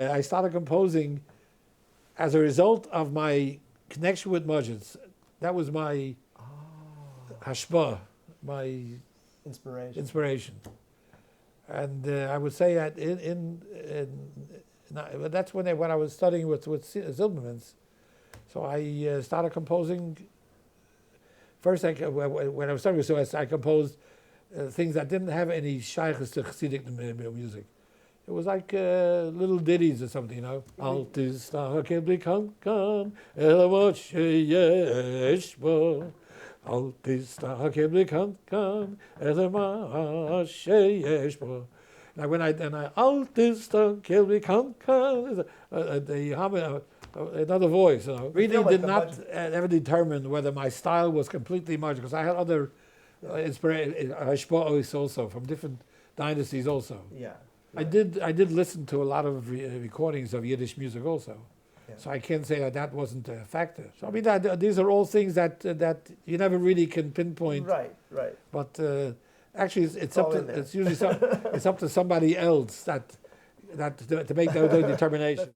I started composing as a result of my connection with Modzitz. That was my hashpah, my inspiration. And I would say that that's when I was studying with Zilbermans. So I started composing. First, when I was studying with Zilbermans, I composed things that didn't have any shaykhs to Hasidic music. It was like little ditties or something, you know. Al tistake bli kankan elamot sheyesh bo. Al tistake bli kankan elamot sheyesh bo. Now when I al tistake bli kankan, another voice, you know. Really did not ever determine whether my style was completely marginal, because I had other inspiration, also from different dynasties also. Yeah. I did listen to a lot of recordings of Yiddish music also, so I can't say that wasn't a factor. So I mean these are all things that you never really can pinpoint. Right. But actually, it's usually it's up to somebody else to make those determinations.